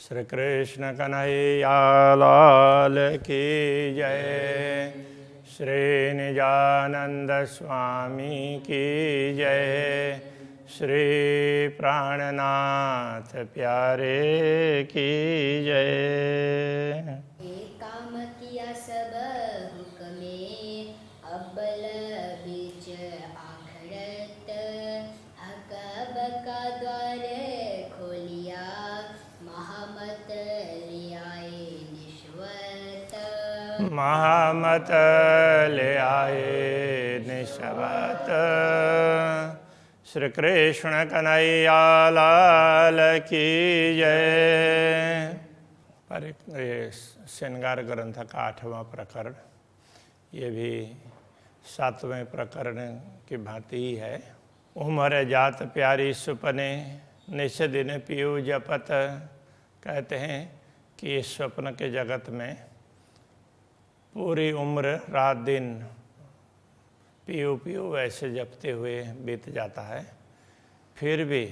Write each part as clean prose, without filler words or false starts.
श्री कृष्ण कन्हैया लाल की जय। श्री निजानंद स्वामी की जय। श्री प्राणनाथ प्यारे की जय। एक काम किया सब हुक्मे, अब्बल बीच आखरत, अकब का द्वार खोलिया, महामत ले आए निश्वत। महामत ले आए निश्वत। श्री कृष्ण कन्हैया लाल की जय। पर ये श्रृंगार ग्रंथ का 8वां प्रकरण, ये भी 7वें प्रकरण की भांति ही है। उमर जात प्यारी सुपने, निश दिन पियू जपत। कहते हैं कि इस स्वप्न के जगत में पूरी उम्र रात दिन पियू पियू वैसे जपते हुए बीत जाता है। फिर भी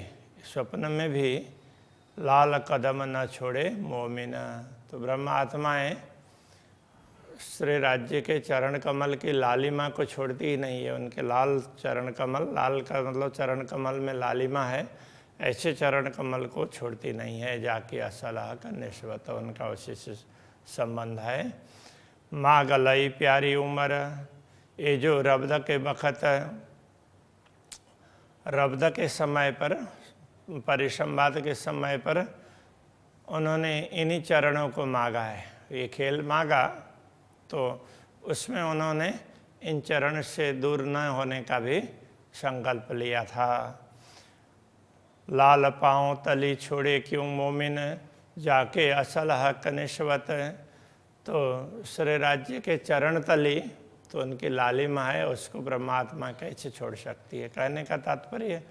स्वप्न में भी लाल कदम न छोड़े मोमिन। तो ब्रह्म आत्माएँ श्री राज्य के चरण कमल की लालिमा को छोड़ती ही नहीं है। उनके लाल चरण कमल, लाल का मतलब चरण कमल में लालिमा है, ऐसे चरण कमल को छोड़ती नहीं है। जाके असलाह का निश्वत उनका उसी से संबंध है। माँ गलई प्यारी उम्र, ये जो रब्द के बखत, रब्द के समय पर, परिसंवाद के समय पर उन्होंने इन्हीं चरणों को मांगा है। ये खेल मांगा तो उसमें उन्होंने इन चरण से दूर न होने का भी संकल्प लिया था। लाल पाँव तली छोड़े क्यों मोमिन, जाके असल हक निश्वत। तो श्री राज्य के चरण तली तो उनकी लालिमा है, उसको ब्रह्मात्मा कैसे छोड़ सकती है। कहने का तात्पर्य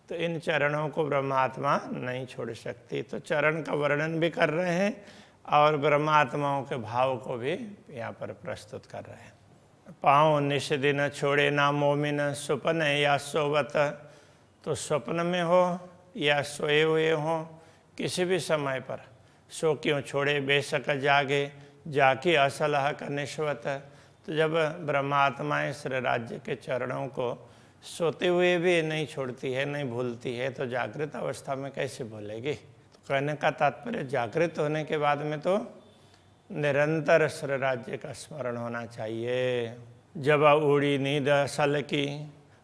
तो इन चरणों को ब्रह्मात्मा नहीं छोड़ सकती। तो चरण का वर्णन भी कर रहे हैं और ब्रह्मात्माओं के भाव को भी यहाँ पर प्रस्तुत कर रहे हैं। पाँव निश दिन छोड़े ना मोमिन, सुपन या सोवत। तो स्वप्न में हो या सोए हुए हो, किसी भी समय पर सो क्यों छोड़े बेशक जागे, जाके असल हक निश्वत। तो जब ब्रह्मात्माएँ श्री राज्य के चरणों को सोते हुए भी नहीं छोड़ती है, नहीं भूलती है, तो जागृत अवस्था में कैसे भूलेगी। तो कहने का तात्पर्य जागृत होने के बाद में तो निरंतर श्री राज्य का स्मरण होना चाहिए। जब उड़ी नींद असल की,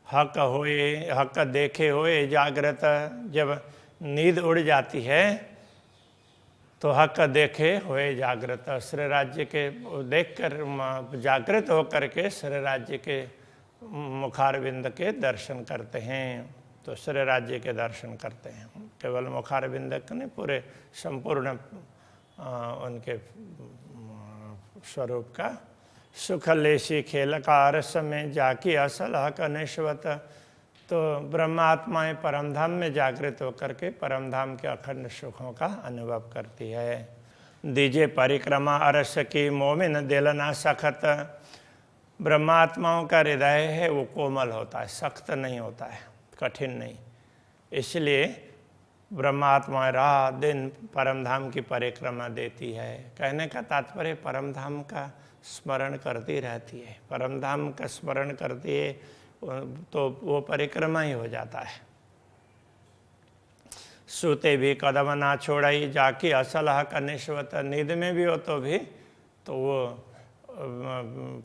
हक होए हक देखे होए जागृत। जब नींद उड़ जाती है तो हक देखे होए जागृत। श्री राज्य के देखकर जागृत होकर के श्री राज्य के मुखारविंद के दर्शन करते हैं। तो श्री राज्य के दर्शन करते हैं, केवल मुखारविंद के नहीं, पूरे संपूर्ण उनके स्वरूप का। सुख लेशी खेल का रस में जाकी असल हक निश्वत। तो ब्रह्मात्माएँ परमधाम में जागृत होकर के परमधाम के अखंड सुखों का अनुभव करती है। दीजे परिक्रमा अरस की मोमिन दिल ना सखत। ब्रह्मात्माओं का हृदय है वो कोमल होता है, सख्त नहीं होता है, कठिन नहीं। इसलिए ब्रह्मात्मा रात दिन परमधाम की परिक्रमा देती है। कहने का तात्पर्य परमधाम का स्मरण करती रहती है। परमधाम का स्मरण करती है तो वो परिक्रमा ही हो जाता है। सूते भी कदम ना छोड़ाई, जाके असल हक निश्वत। नींद में भी हो तो भी तो वो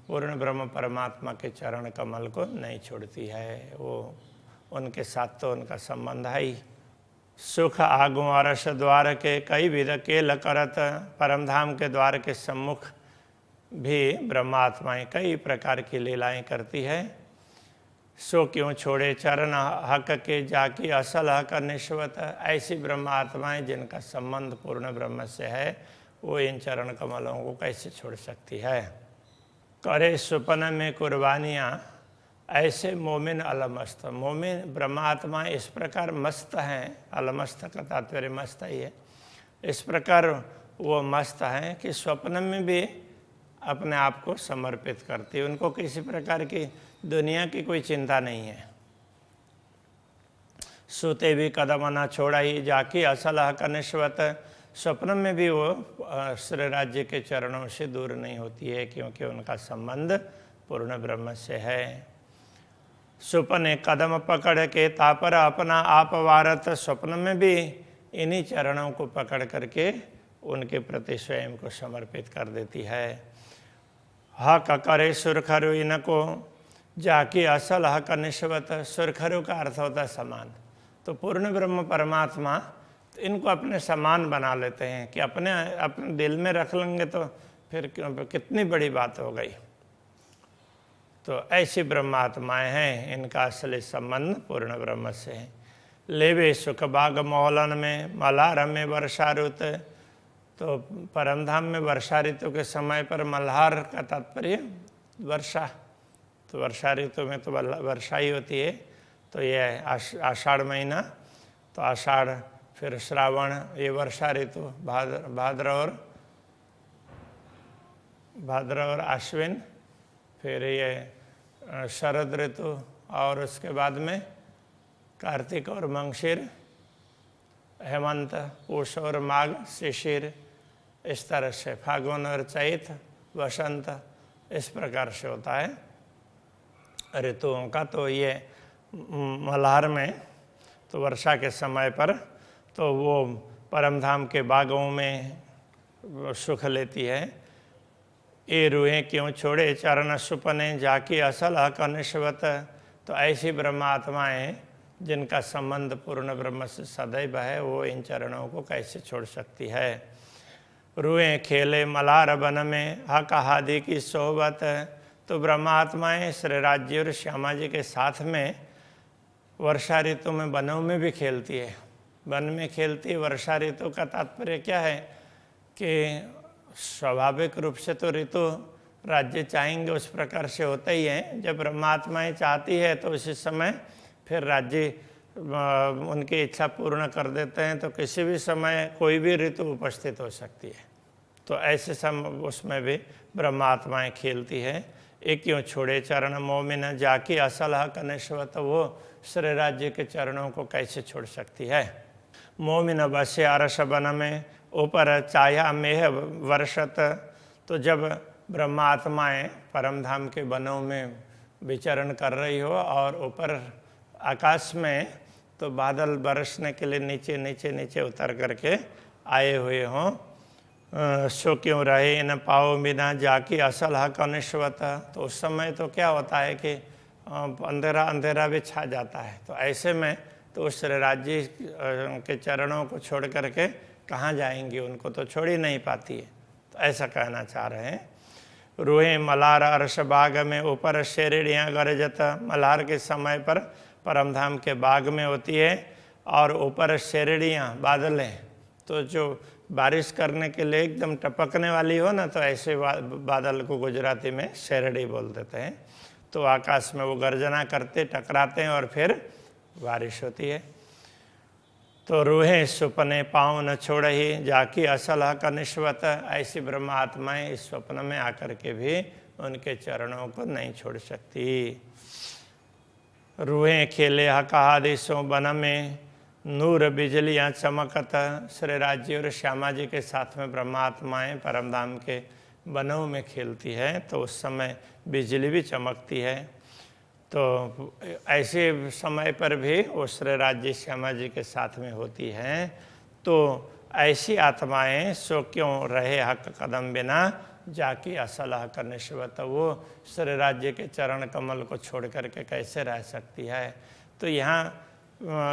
पूर्ण ब्रह्म परमात्मा के चरण कमल को नहीं छोड़ती है। वो उनके साथ तो उनका संबंध है ही। सुख आगु अरस द्वार के कई विध केल करत। परमधाम के द्वार के सम्मुख भी ब्रह्मात्माएँ कई प्रकार की लीलाएँ करती है। सो क्यों छोड़े चरण हक के, जाकी असल हक निश्वत। ऐसी ब्रह्मात्माएँ जिनका संबंध पूर्ण ब्रह्म से है, वो इन चरण कमलों को कैसे छोड़ सकती है। करे सुपन में कुर्बानियाँ, ऐसे मोमिन अलमस्त। मोमिन ब्रह्मात्मा इस प्रकार मस्त हैं, अलमस्त का तात्पर्य मस्त ही है। इस प्रकार वो मस्त हैं कि स्वप्न में भी अपने आप को समर्पित करती है। उनको किसी प्रकार की दुनिया की कोई चिंता नहीं है। सूते भी कदम न छोड़ाई, जाकी असल हक निश्वत। स्वप्न में भी वो श्री राज्य के चरणों से दूर नहीं होती है, क्योंकि उनका संबंध पूर्ण ब्रह्म से है। सुपने कदम पकड़ के तापर अपना आप वारत, स्वप्न में भी इन्हीं चरणों को पकड़ करके उनके प्रति स्वयं को समर्पित कर देती है। हक करे सुरखरु इनको जाकी असल हक निश्वत, सुरखरु का अर्थ होता है समान। तो पूर्ण ब्रह्म परमात्मा तो इनको अपने समान बना लेते हैं कि अपने दिल में रख लेंगे तो फिर कितनी बड़ी बात हो गई। तो ऐसी ब्रह्मात्माएं हैं, इनका असली संबंध पूर्ण ब्रह्म से है। लेवे सुख बाग मौलन में मल्हार में वर्षा ऋतु, तो परमधाम में वर्षा ऋतु के समय पर मल्हार का तात्पर्य वर्षा, तो वर्षा ऋतु में तो वर्षा ही होती है। तो ये आषाढ़ महीना, तो आषाढ़ फिर श्रावण, ये वर्षा ऋतु, भाद्र और आश्विन, फिर ये शरद ऋतु, और उसके बाद में कार्तिक और मंगशीर, हेमंत, पूष और माघ, शिशिर, इस तरह से फागुन और चैत, वसंत, इस प्रकार से होता है ऋतुओं का। तो ये मल्हार में तो वर्षा के समय पर तो वो परमधाम के बागों में सुख लेती है। ये रूहें क्यों छोड़े चरण सुपने जाकी असल हक निश्वत, तो ऐसी ब्रह्मात्माएं जिनका संबंध पूर्ण ब्रह्म से सदैव है, वो इन चरणों को कैसे छोड़ सकती है। रूहें खेले मल्हार वन में हक हादि की सोहबत, तो ब्रह्मात्माएं श्री राज्य और श्यामा जी के साथ में वर्षा ऋतु में वनों में भी खेलती है। वन में खेलती है, वर्षा ऋतु का तात्पर्य क्या है कि स्वाभाविक रूप से तो ऋतु राज्य चाहेंगे उस प्रकार से होता ही है। जब ब्रह्मात्माएं चाहती है तो उसी समय फिर राज्य उनकी इच्छा पूर्ण कर देते हैं, तो किसी भी समय कोई भी ऋतु उपस्थित हो सकती है। तो ऐसे समय उसमें भी ब्रह्मात्माएं खेलती है। एक क्यों छोड़े चरण मोमिन जाकी असल हक निश्वत, वो श्री राज्य के चरणों को कैसे छोड़ सकती है। मोमिन बसे अरस वन में ऊपर चाया मेह वर्षत, तो जब ब्रह्मात्माएं परमधाम के वनों में विचरण कर रही हो और ऊपर आकाश में तो बादल बरसने के लिए नीचे नीचे नीचे उतर करके आए हुए हों, सो क्यों रहे न पाओ बिना जाकी असल हक निश्वत, तो उस समय तो क्या होता है कि अंधेरा अंधेरा भी छा जाता है। तो ऐसे में तो उस राज्य के चरणों को छोड़ करके कहाँ जाएंगी, उनको तो छोड़ ही नहीं पाती है। तो ऐसा कहना चाह रहे हैं। रूहें मल्हार अरस बाग में ऊपर शेरड़ियाँ गरजत, मल्हार के समय पर परमधाम के बाग में होती है और ऊपर शेरड़ियाँ बादलें, तो जो बारिश करने के लिए एकदम टपकने वाली हो ना, तो ऐसे बादल को गुजराती में शेरड़ी बोल देते हैं। तो आकाश में वो गर्जना करते टकराते हैं और फिर बारिश होती है। तो रूहें सुपने पाँव न छोड़ ही जाकी असल हक निश्वत, ऐसी ब्रह्म आत्माएं इस स्वप्न में आकर के भी उनके चरणों को नहीं छोड़ सकती। रूहें खेले हक आदेशों वन में नूर बिजलियाँ चमकत, श्री राज्य और श्यामा जी के साथ में ब्रह्मात्माएं परमधाम के वनों में खेलती है, तो उस समय बिजली भी चमकती है। तो ऐसे समय पर भी वो श्री राज्य श्यामा जी के साथ में होती हैं। तो ऐसी आत्माएं सो क्यों रहे हक कदम बिना जाकी असल हक निश्वत, वो श्री राज्य के चरण कमल को छोड़ करके कैसे रह सकती है। तो यहाँ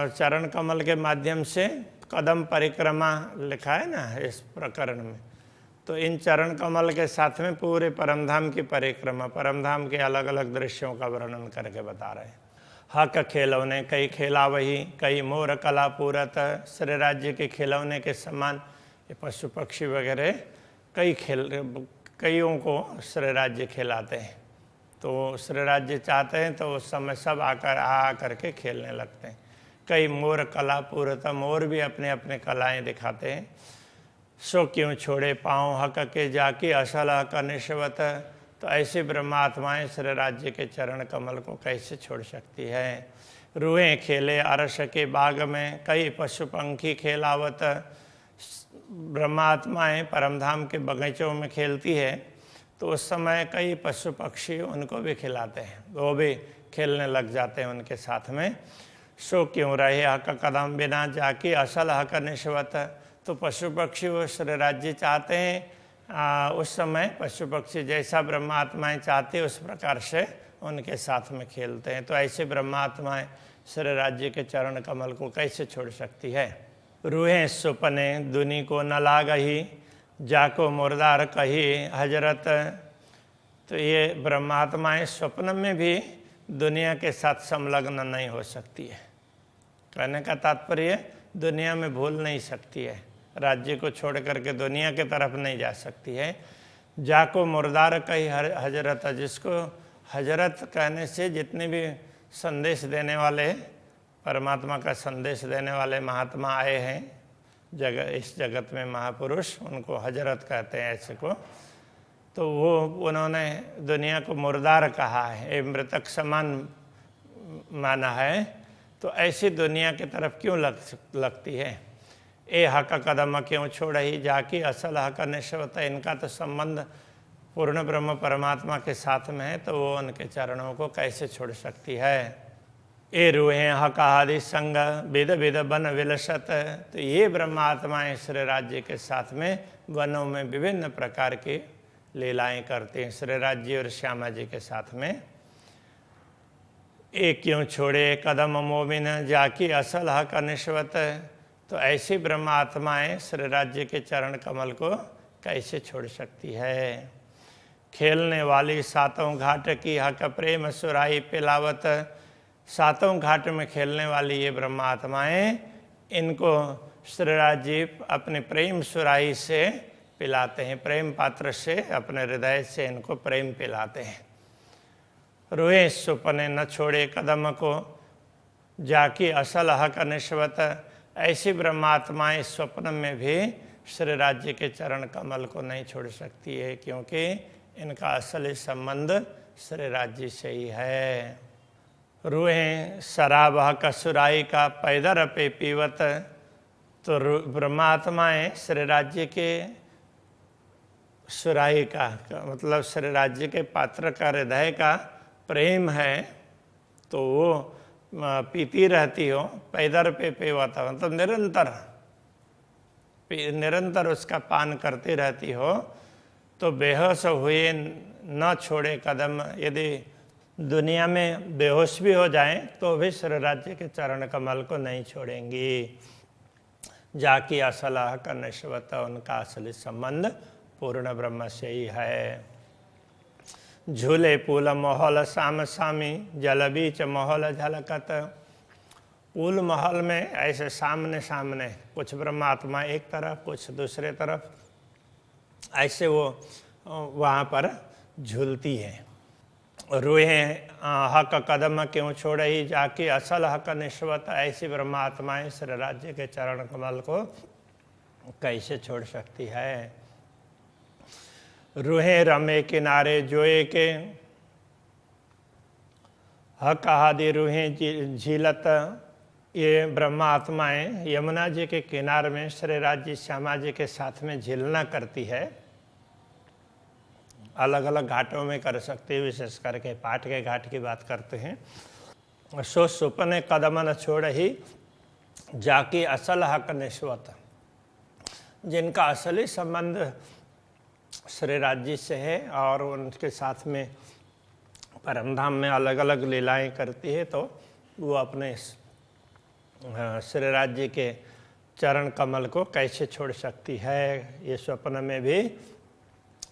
चरण कमल के माध्यम से कदम परिक्रमा लिखा है ना इस प्रकरण में, तो इन चरण कमल के साथ में पूरे परमधाम की परिक्रमा, परमधाम के अलग अलग दृश्यों का वर्णन करके बता रहे हैं। हक खेलौने कई खेला वही, कई मोर कला पूरत, श्री राज्य के खिलौने के समान ये पशु पक्षी वगैरह कईयों को श्री राज्य खिलाते हैं। तो श्री राज्य चाहते हैं तो उस समय सब आ करके खेलने लगते हैं। कई मोर कला पूरत, मोर भी अपने अपने कलाएं दिखाते हैं। सो क्यों छोड़े पाँव हक के जाके असल हक निश्वत, तो ऐसी ब्रह्मात्माएं श्री राज्य के चरण कमल को कैसे छोड़ सकती है। रूहें खेले अरस के बाग में, कई पशु पंखी खेलावत, ब्रह्मात्माएं परमधाम के बगीचों में खेलती है तो उस समय कई पशु पक्षी उनको भी खिलाते हैं, वो भी खेलने लग जाते हैं उनके साथ में। सो क्यों रहे हक कदम बिना जाके असल हक निश्वत। तो पशु पक्षी वो श्री राज्य चाहते हैं, उस समय पशु पक्षी जैसा ब्रह्मात्माएं चाहते उस प्रकार से उनके साथ में खेलते हैं। तो ऐसे ब्रह्मात्माएं श्री राज्य के चरण कमल को कैसे छोड़ सकती है। रूहें सुपने दुनी को न लागही, जाको मुर्दार कही हजरत। तो ये ब्रह्मात्माएं स्वप्न में भी दुनिया के साथ संलग्न नहीं हो सकती है। कहने का तात्पर्य दुनिया में भूल नहीं सकती है, राज्य को छोड़ करके दुनिया के तरफ नहीं जा सकती है। जाको मुर्दार कही हजरत, जिसको हजरत कहने से जितने भी संदेश देने वाले, परमात्मा का संदेश देने वाले महात्मा आए हैं इस जगत में, महापुरुष, उनको हजरत कहते हैं ऐसे को। तो वो उन्होंने दुनिया को मुर्दार कहा है, मृतक समान माना है। तो ऐसी दुनिया की तरफ क्यों लगती है। ए हक कदम क्यों छोड़ ही जाकी असल हक निश्वत। इनका तो संबंध पूर्ण ब्रह्म परमात्मा के साथ में है, तो वो उनके चरणों को कैसे छोड़ सकती है। ए रूहें हक आदि संग विद विद बन विलसत। तो ये ब्रह्मात्माएं श्री राज्य के साथ में वनों में विभिन्न प्रकार की लीलाएं करते हैं श्री राज्य और श्यामा जी के साथ में। ए क्यों छोड़े कदम मोमिन जाकी असल हक निश्वत। तो ऐसी ब्रह्मात्माएं श्री राज्य के चरण कमल को कैसे छोड़ सकती है। खेलने वाली सातों घाट की हक प्रेम सुराई पिलावत। सातों घाट में खेलने वाली ये ब्रह्मात्माएं, इनको श्री राज्य अपने प्रेम सुराई से पिलाते हैं, प्रेम पात्र से अपने हृदय से इनको प्रेम पिलाते हैं। रोए सुपने न छोड़े कदम को जाकी असल हक निश्वत। ऐसी ब्रह्मात्माएं स्वप्न में भी श्री राज्य के चरण कमल को नहीं छोड़ सकती है, क्योंकि इनका असली संबंध श्री राज्य से ही है। रूहें शराब हक सुराई का पैदर पे पीवत। तो ब्रह्मात्माएं श्री राज्य के सुराई का मतलब श्री राज्य के पात्र का हृदय का प्रेम है, तो वो पीती रहती हो। पैदर पे पीवत मतलब निरंतर उसका पान करती रहती हो। तो बेहोश हुए न छोड़े कदम। यदि दुनिया में बेहोश भी हो जाएं तो भी श्री राज्य के चरण कमल को नहीं छोड़ेंगी। जाकी असल हक निश्वत। उनका असली संबंध पूर्ण ब्रह्म से ही है। झूले पुल महल साम सामी जल बीच महल झलकत। पुल महल में ऐसे सामने सामने कुछ ब्रह्मात्मा एक तरफ कुछ दूसरे तरफ ऐसे वो वहाँ पर झूलती है। रूहें हक कदम क्यों छोड़ ही जाके असल हक निश्वत। ऐसी ब्रह्मात्माएं श्री राज्य के चरण कमल को कैसे छोड़ सकती है। रूहें रमे किनारे जोए के हक आदि रूहें झीलत। ये ब्रह्मात्माएं यमुना जी के किनारे में श्री राज्य श्यामा जी के साथ में झीलना करती है। अलग अलग घाटों में कर सकते हैं, विशेष करके पाठ के घाट की बात करते हैं। सो सुपने कदम न छोड़ ही जाकी असल हक निश्वत। जिनका असली संबंध श्री राज्य से है और उनके साथ में परमधाम में अलग अलग लीलाएं करती है, तो वो अपने श्री राज्य के चरण कमल को कैसे छोड़ सकती है। ये स्वप्न में भी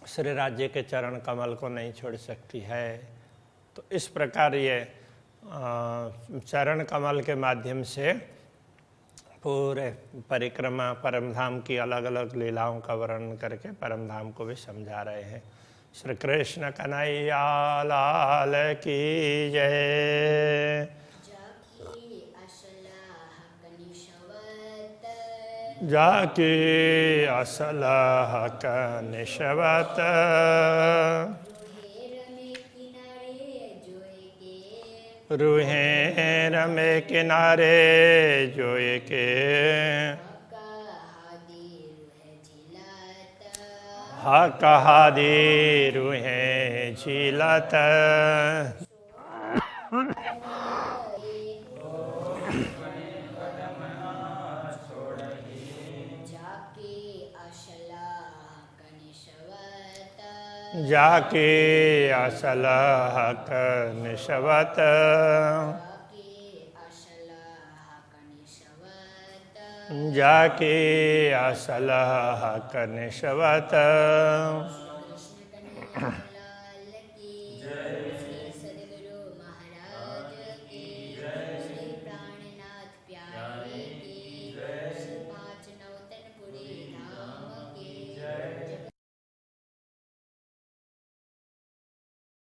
श्री राज्य के चरण कमल को नहीं छोड़ सकती है। तो इस प्रकार ये चरण कमल के माध्यम से पूरे परिक्रमा परमधाम की अलग अलग लीलाओं का वर्णन करके परमधाम को भी समझा रहे हैं। श्री कृष्ण कन्हैया लाल की जय। जाके असल हक निश्वत। रूहें रमे किनारे जोए के कहादी रूहे झीलत जाके असल हक निशवत जाके असल हक निशवत